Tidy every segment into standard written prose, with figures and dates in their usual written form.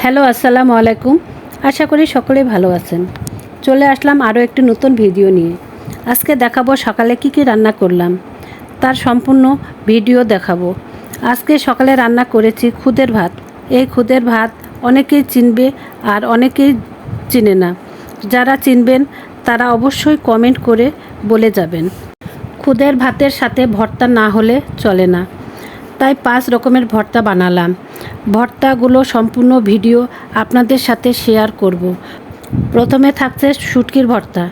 Hello, আসসালামু আলাইকুম। আশা করি সকলেই ভালো আছেন। চলে আসলাম আরও একটি নতুন ভিডিও নিয়ে। আজকে দেখাবো সকালে কি রান্না করলাম, তার সম্পূর্ণ ভিডিও দেখাবো। আজকে সকালে রান্না করেছি খুদের ভাত। এই খুদের ভাত অনেকেই চিনবে আর অনেকেই চিনে না। যারা চিনবেন তারা অবশ্যই কমেন্ট করে বলে যাবেন। খুদের ভাতের সাথে ভর্তা না হলে চলে না, তাই 5 রকমের ভর্তা বানালাম। ভর্তাগুলো সম্পূর্ণ ভিডিও আপনাদের সাথে শেয়ার করব। প্রথমে থাকছে শুটকির ভর্তা।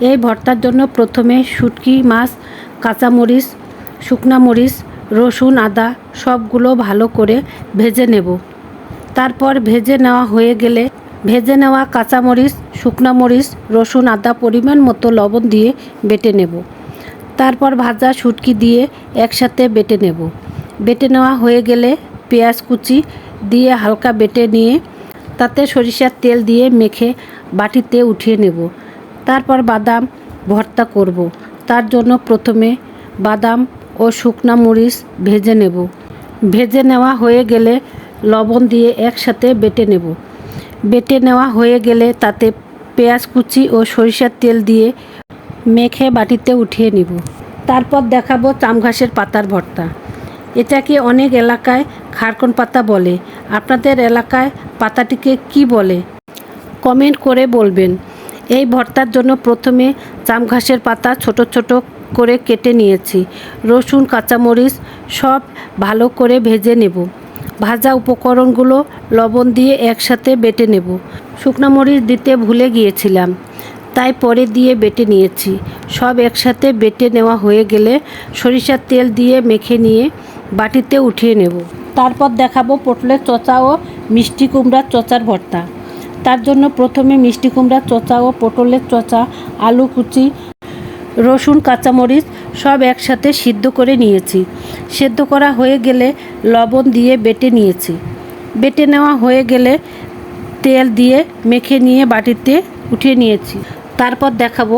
এই ভর্তার জন্য প্রথমে শুটকি মাছ, কাঁচামরিচ, শুকনা মরিচ, রসুন, আদা সবগুলো ভালো করে ভেজে নেব। তারপর ভেজে নেওয়া হয়ে গেলে ভেজে নেওয়া কাঁচামরিচ, শুকনা মরিচ, রসুন, আদা পরিমাণ মতো লবণ দিয়ে বেটে নেব। তারপর ভাজা শুটকি দিয়ে একসাথে বেটে নেব। বেটে নেওয়া হয়ে গেলে পেঁয়াজ কুচি দিয়ে হালকা বেটে নিয়ে তাতে সরিষার তেল দিয়ে মেখে বাটিতে উঠিয়ে নেব। তারপর বাদাম ভর্তা করব। তার জন্য প্রথমে বাদাম ও শুকনা মরিচ ভেজে নেব। ভেজে নেওয়া হয়ে গেলে লবণ দিয়ে একসাথে বেটে নেব। বেটে নেওয়া হয়ে গেলে তাতে পেঁয়াজ কুচি ও সরিষার তেল দিয়ে মেখে বাটিতে উঠিয়ে নিব। তারপর দেখাবো চামঘাসের পাতার ভর্তা। এটাকে অনেক এলাকায় খারকন পাতা বলে। আপনাদের এলাকায় পাতাটিকে কি বলে কমেন্ট করে বলবেন। এই ভর্তার জন্য প্রথমে চামঘাসের পাতা ছোট ছোট করে কেটে নিয়েছি। রসুন, কাঁচামরিচ সব ভালো করে ভেজে নেব। ভাজা উপকরণগুলো লবণ দিয়ে একসাথে বেটে নেব। শুকনো মরিচ দিতে ভুলে গিয়েছিলাম, তাই পরে দিয়ে বেটে নিয়েছি। সব একসাথে বেটে নেওয়া হয়ে গেলে সরিষার তেল দিয়ে মেখে নিয়ে বাটিতে উঠিয়ে নেব। তারপর দেখাবো পটলের চচা ও মিষ্টি কুমড়ার চচার ভর্তা। তার জন্য প্রথমে মিষ্টি কুমড়ার চচা ও পটলের চচা, আলু কুচি, রসুন, কাঁচামরিচ সব একসাথে সিদ্ধ করে নিয়েছি। সেদ্ধ করা হয়ে গেলে লবণ দিয়ে বেটে নিয়েছি। বেটে নেওয়া হয়ে গেলে তেল দিয়ে মেখে নিয়ে বাটিতে উঠিয়ে নিয়েছি। তারপর দেখাবো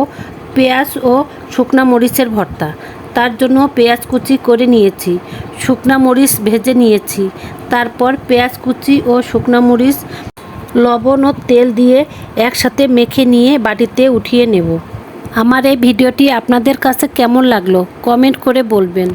পেঁয়াজ ও শুকনা মরিচের ভর্তা। তার জন্য পেঁয়াজ কুচি করে নিয়েছি, শুকনা মরিচ ভেজে নিয়েছি। তারপর পেঁয়াজ কুচি ও শুকনা মরিচ লবণ ও তেল দিয়ে একসাথে মেখে নিয়ে বাটিতে উঠিয়ে নেব। আমার এই ভিডিওটি আপনাদের কাছে কেমন লাগলো কমেন্ট করে বলবেন।